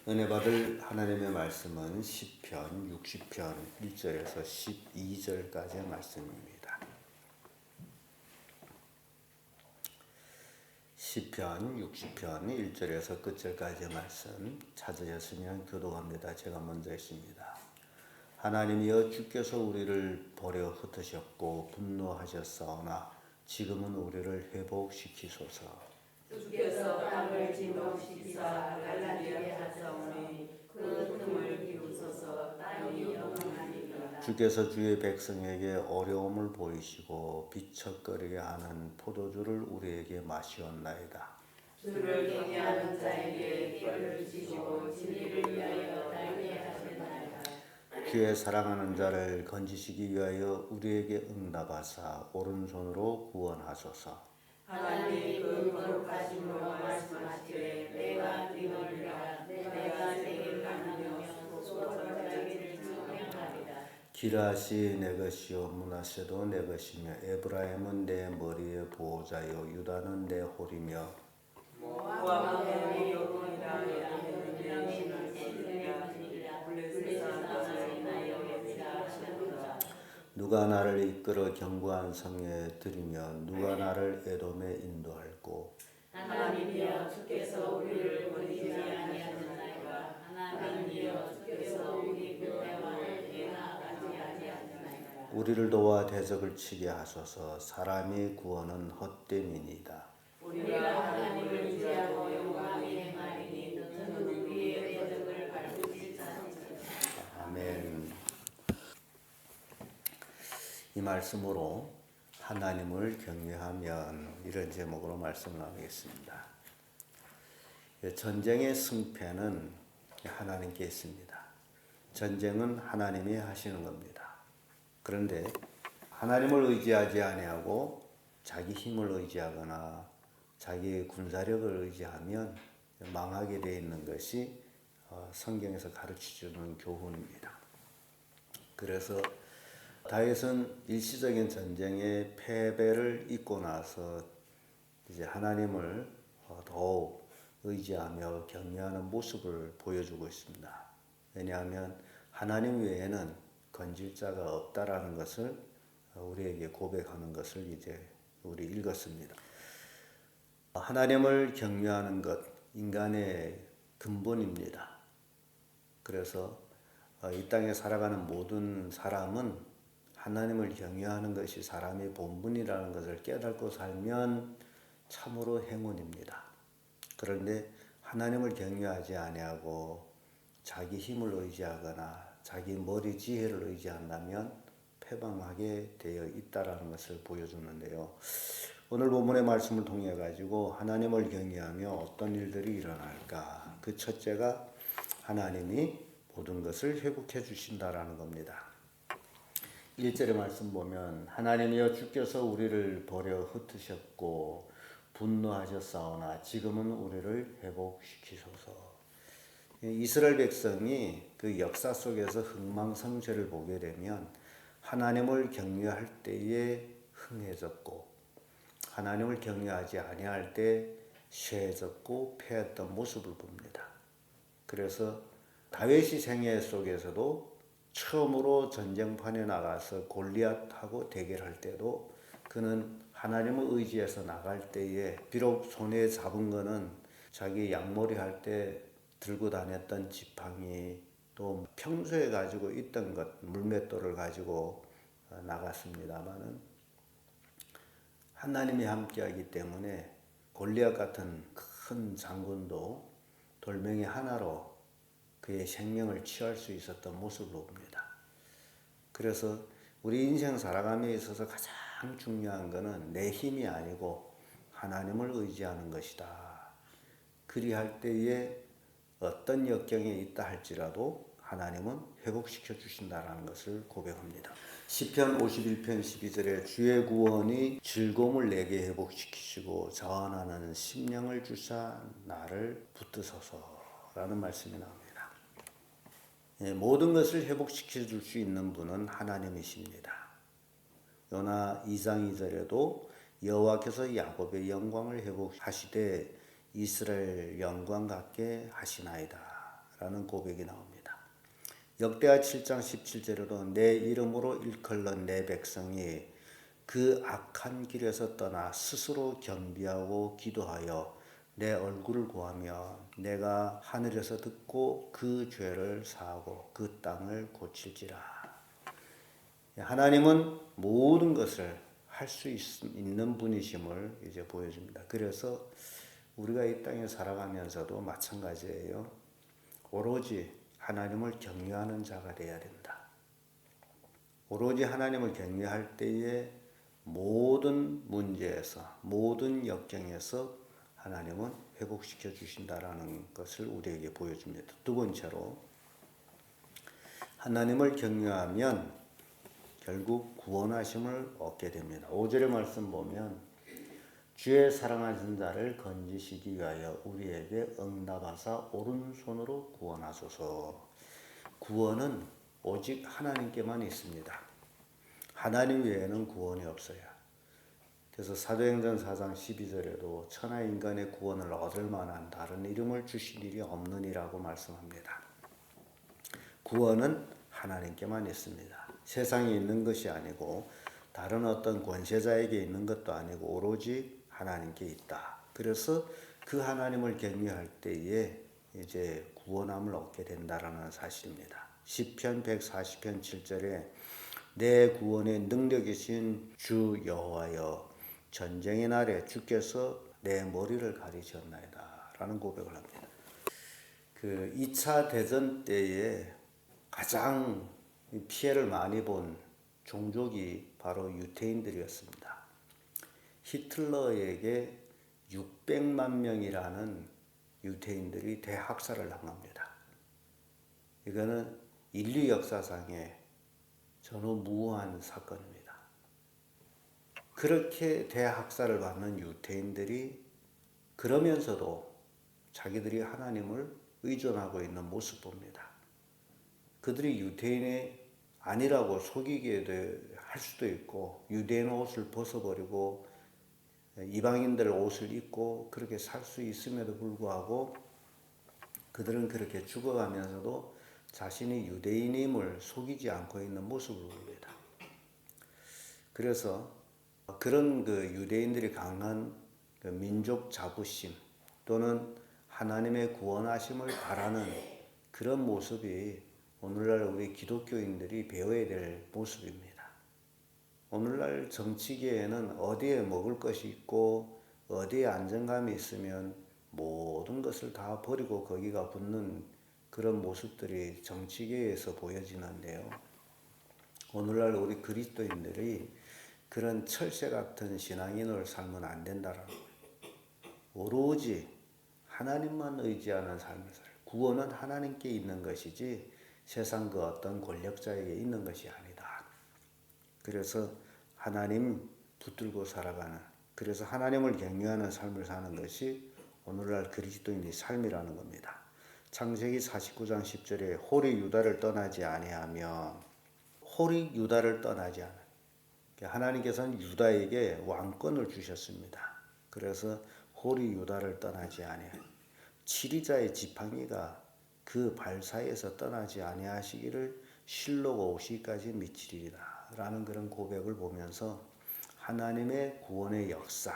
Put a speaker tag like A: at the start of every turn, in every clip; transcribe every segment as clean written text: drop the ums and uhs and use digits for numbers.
A: 은혜 받을 하나님의 말씀은 시편 60편 1절에서 12절까지의 말씀입니다. 시편 60편 1절에서 끝절까지의 말씀 찾으셨으면 교독합니다. 제가 먼저 읽습니다. 하나님이여 주께서 우리를 버려 흩으셨고 분노하셨사오나 지금은 우리를 회복시키소서.
B: 주께서 땅을 진동시키사 갈라지게 하사오니 그 틈을 비우소서. 땅이 영원하리이다.
A: 주께서 주의 백성에게 어려움을 보이시고 비척거리게 하는 포도주를 우리에게 마시었나이다.
B: 주를 경외하는 자에게 뼈를 주시고 진리를 위하여 달게 하셨나이다.
A: 주의 사랑하는 자를 건지시기 위하여 우리에게 응답하사 오른손으로 구원하소서.
B: 하나님 그 거룩하심으로 말씀하시되 내가 뛰놀리라. 내가 내게 가나며 소저자기를 증명하리라.
A: 기라시 내 것이요 므낫세도 내 것이며 에브라임은 내 머리의 보호자요 유다는 내 홀이며
B: 모압은 내 영혼이라 했는데 이는 시드니라. 블레셋아 나를 인하여 예비라 하셨도다.
A: 누가 나를 이끌어 견고한 성에 들이며 누가 나를 에돔에 인도할꼬.
B: 하나님이여 주께서 우리를 버리지 아니하셨나이까. 하나님이여 주께서 우리 교회와를 대나가지 아니하셨나이까.
A: 우리를 도와 대적을 치게 하소서. 사람이 구원은 헛됨이니이다.
B: 우리가 하나님을 의지하고 영광이 행하리니 너는 우리의 대적을 밟으시자.
A: 아멘. 이 말씀으로 하나님을 경외하면 이런 제목으로 말씀을 나누겠습니다. 전쟁의 승패는 하나님께 있습니다. 전쟁은 하나님이 하시는 겁니다. 그런데 하나님을 의지하지 아니하고 자기 힘을 의지하거나 자기 군사력을 의지하면 망하게 되어 있는 것이 성경에서 가르치주는 교훈입니다. 그래서 다윗은 일시적인 전쟁의 패배를 잊고 나서 이제 하나님을 더욱 의지하며 경외하는 모습을 보여주고 있습니다. 왜냐하면 하나님 외에는 건질 자가 없다라는 것을 우리에게 고백하는 것을 이제 우리 읽었습니다. 하나님을 경외하는 것, 인간의 근본입니다. 그래서 이 땅에 살아가는 모든 사람은 하나님을 경외하는 것이 사람의 본분이라는 것을 깨닫고 살면 참으로 행운입니다. 그런데 하나님을 경외하지 아니하고 자기 힘을 의지하거나 자기 머리 지혜를 의지한다면 패방하게 되어 있다라는 것을 보여주는데요. 오늘 본문의 말씀을 통해 가지고 하나님을 경외하며 어떤 일들이 일어날까? 그 첫째가 하나님이 모든 것을 회복해 주신다라는 겁니다. 1절의 말씀 보면 하나님이여 주께서 우리를 버려 흩으셨고 분노하셨사오나 지금은 우리를 회복시키소서. 이스라엘 백성이 그 역사 속에서 흥망성쇠를 보게 되면 하나님을 경외할 때에 흥해졌고 하나님을 경외하지 아니할 때 쇠해졌고 패했던 모습을 봅니다. 그래서 다윗이 생애 속에서도 처음으로 전쟁판에 나가서 골리앗하고 대결할 때도 그는 하나님을 의지해서 나갈 때에 비록 손에 잡은 거는 자기 양머리 할 때 들고 다녔던 지팡이 또 평소에 가지고 있던 것 물맷돌을 가지고 나갔습니다마는 하나님이 함께하기 때문에 골리앗 같은 큰 장군도 돌멩이 하나로 그의 생명을 취할 수 있었던 모습을 봅니다. 그래서 우리 인생 살아감에 있어서 가장 중요한 것은 내 힘이 아니고 하나님을 의지하는 것이다. 그리할 때에 어떤 역경에 있다 할지라도 하나님은 회복시켜 주신다라는 것을 고백합니다. 시편 51편 12절에 주의 구원이 즐거움을 내게 회복시키시고 자원하는 심령을 주사 나를 붙드소서라는 말씀이 나옵니다. 모든 것을 회복시켜 줄 수 있는 분은 하나님이십니다. 요나 2장 2절에도 여호와께서 야곱의 영광을 회복하시되 이스라엘 영광 같게 하시나이다 라는 고백이 나옵니다. 역대하 7장 17절에도 내 이름으로 일컬는 내 백성이 그 악한 길에서 떠나 스스로 겸비하고 기도하여 내 얼굴을 구하며 내가 하늘에서 듣고 그 죄를 사하고 그 땅을 고칠지라. 하나님은 모든 것을 할 수 있는 분이심을 이제 보여줍니다. 그래서 우리가 이 땅에 살아가면서도 마찬가지예요. 오로지 하나님을 경외하는 자가 되어야 된다. 오로지 하나님을 경외할 때에 모든 문제에서, 모든 역경에서 하나님은 회복시켜 주신다라는 것을 우리에게 보여줍니다. 두 번째로, 하나님을 경외하면 결국 구원하심을 얻게 됩니다. 5절의 말씀 보면 주의 사랑하신 자를 건지시기 위하여 우리에게 응답하사 오른손으로 구원하소서. 구원은 오직 하나님께만 있습니다. 하나님 외에는 구원이 없어요. 그래서 사도행전 4장 12절에도 천하 인간의 구원을 얻을 만한 다른 이름을 주신 일이 없느니라고 말씀합니다. 구원은 하나님께만 있습니다. 세상에 있는 것이 아니고 다른 어떤 권세자에게 있는 것도 아니고 오로지 하나님께 있다. 그래서 그 하나님을 경외할 때에 이제 구원함을 얻게 된다라는 사실입니다. 시편 140편 7절에 내 구원의 능력이신 주 여호와여 전쟁의 날에 주께서 내 머리를 가리셨나이다 라는 고백을 합니다. 그 2차 대전 때에 가장 피해를 많이 본 종족이 바로 유태인들이었습니다. 히틀러에게 600만 명이라는 유태인들이 대학살을 당합니다. 이거는 인류 역사상의 전후무후한 사건입니다. 그렇게 대학살을 받는 유태인들이 그러면서도 자기들이 하나님을 의존하고 있는 모습 봅니다. 그들이 유대인이 아니라고 속이게 할 수도 있고 유대인 옷을 벗어버리고 이방인들 옷을 입고 그렇게 살 수 있음에도 불구하고 그들은 그렇게 죽어가면서도 자신이 유대인임을 속이지 않고 있는 모습을 봅니다. 그래서 그런 그 유대인들이 강한 그 민족 자부심 또는 하나님의 구원하심을 바라는 그런 모습이 오늘날 우리 기독교인들이 배워야 될 모습입니다. 오늘날 정치계에는 어디에 먹을 것이 있고 어디에 안정감이 있으면 모든 것을 다 버리고 거기가 붙는 그런 모습들이 정치계에서 보여지는데요. 오늘날 우리 그리스도인들이 그런 철새 같은 신앙인으로 살면 안 된다라는 거예요. 오로지 하나님만 의지하는 삶을 살. 구원은 하나님께 있는 것이지 세상 그 어떤 권력자에게 있는 것이 아니다. 그래서 하나님 붙들고 살아가는, 그래서 하나님을 경외하는 삶을 사는 것이 오늘날 그리스도인의 삶이라는 겁니다. 창세기 49장 10절에 홀이 유다를 떠나지 아니하며, 홀이 유다를 떠나지 않아. 하나님께서는 유다에게 왕권을 주셨습니다. 그래서 홀이 유다를 떠나지 아니하며 치리자의 지팡이가 그 발 사이에서 떠나지 아니하시기를 실로가 오시기까지 미치리라 라는 그런 고백을 보면서 하나님의 구원의 역사,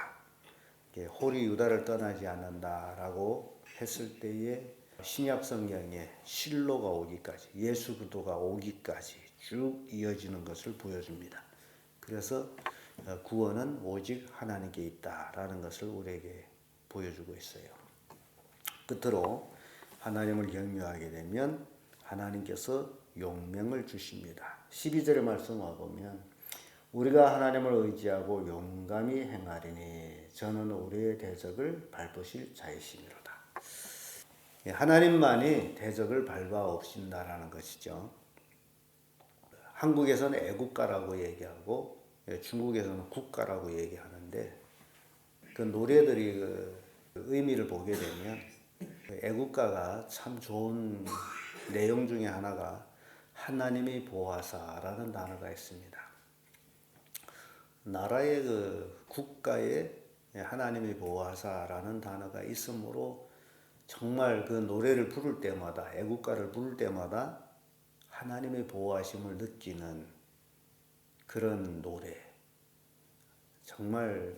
A: 홀이 유다를 떠나지 않는다라고 했을 때에 신약 성경에 실로가 오기까지, 예수 그리스도가 오기까지 쭉 이어지는 것을 보여줍니다. 그래서 구원은 오직 하나님께 있다라는 것을 우리에게 보여주고 있어요. 끝으로 하나님을 경외하게 되면 하나님께서 용명을 주십니다. 12절의 말씀을 보면 우리가 하나님을 의지하고 용감히 행하리니 저는 우리의 대적을 밟으실 자이시니로다. 하나님만이 대적을 밟아옵신다라는 것이죠. 한국에서는 애국가라고 얘기하고 중국에서는 국가라고 얘기하는데 그 노래들이 그 의미를 보게 되면 애국가가 참 좋은 내용 중에 하나가 하나님이 보호하사라는 단어가 있습니다. 나라의 그 국가에 하나님이 보호하사라는 단어가 있으므로 정말 그 노래를 부를 때마다, 애국가를 부를 때마다 하나님의 보호하심을 느끼는 그런 노래, 정말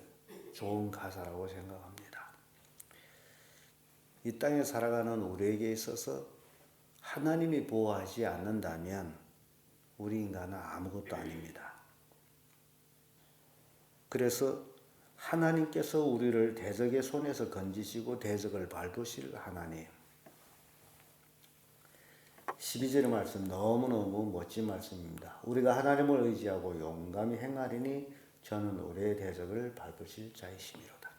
A: 좋은 가사라고 생각합니다. 이 땅에 살아가는 우리에게 있어서 하나님이 보호하지 않는다면 우리 인간은 아무것도 아닙니다. 그래서 하나님께서 우리를 대적의 손에서 건지시고 대적을 밟으실 하나님. 12절의 말씀 너무너무 멋진 말씀입니다. 우리가 하나님을 의지하고 용감히 행하리니 저는 우리의 대적을 밟으실 자이시미로다.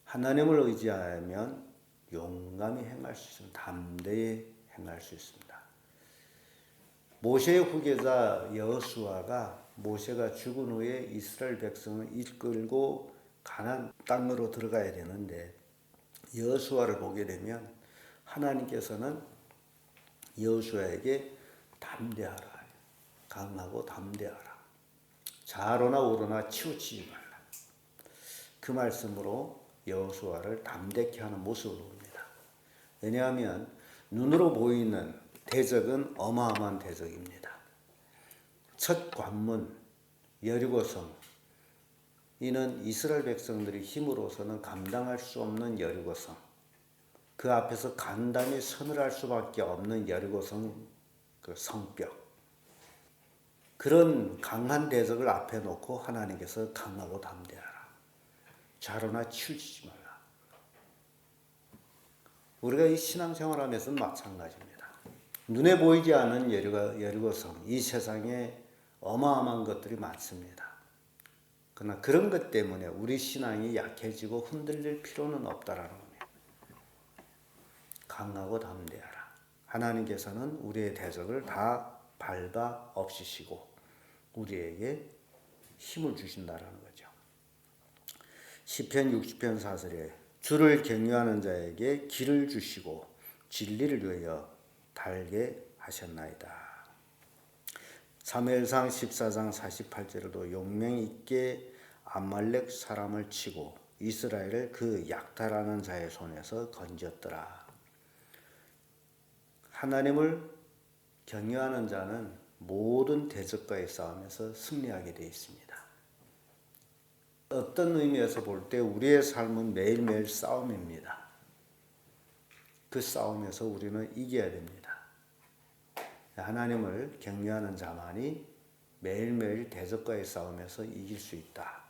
A: 하나님을 의지하면 용감히 행할 수 있습니다. 담대히 행할 수 있습니다. 모세의 후계자 여호수아가 모세가 죽은 후에 이스라엘 백성을 이끌고 가나안 땅으로 들어가야 되는데 여호수아를 보게 되면 하나님께서는 여호수아에게 담대하라, 강하고 담대하라, 좌로나 우로나 치우치지 말라. 그 말씀으로 여호수아를 담대케 하는 모습을 봅니다. 왜냐하면 눈으로 보이는 대적은 어마어마한 대적입니다. 첫 관문 여리고성, 이는 이스라엘 백성들이 힘으로서는 감당할 수 없는 여리고성, 그 앞에서 간단히 서늘할 수밖에 없는 여리고성 그 성벽, 그런 강한 대적을 앞에 놓고 하나님께서 강하고 담대하라, 좌로나 치우치지 말라. 우리가 이 신앙생활하면서 마찬가지입니다. 눈에 보이지 않는 여리고성, 이 세상에 어마어마한 것들이 많습니다. 그러나 그런 것 때문에 우리 신앙이 약해지고 흔들릴 필요는 없다라는 겁니다. 강하고 담대하라. 하나님께서는 우리의 대적을 다 밟아 없으시고 우리에게 힘을 주신다라는 거죠. 시편 60편 4절에 주를 경외하는 자에게 길을 주시고 진리를 위하여 달게 하셨나이다. 사무엘상 14장 48절에도 용맹 있게 아말렉 사람을 치고 이스라엘을 그 약탈하는 자의 손에서 건졌더라. 하나님을 경외하는 자는 모든 대적과의 싸움에서 승리하게 되어 있습니다. 어떤 의미에서 볼 때 우리의 삶은 매일매일 싸움입니다. 그 싸움에서 우리는 이겨야 됩니다. 하나님을 경외하는 자만이 매일매일 대적과의 싸움에서 이길 수 있다.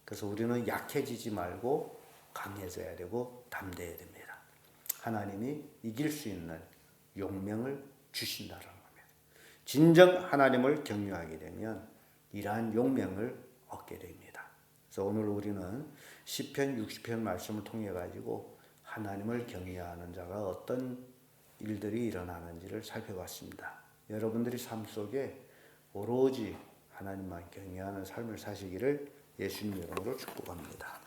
A: 그래서 우리는 약해지지 말고 강해져야 되고 담대해야 됩니다. 하나님이 이길 수 있는 용맹을 주신다는 겁니다. 진정 하나님을 경외하게 되면 이러한 용맹을 얻게 됩니다. 그래서 오늘 우리는 시편 60편 말씀을 통해 가지고 하나님을 경외하는 자가 어떤 일들이 일어나는지를 살펴봤습니다. 여러분들이 삶 속에 오로지 하나님만 경외하는 삶을 사시기를 예수님 이름으로 축복합니다.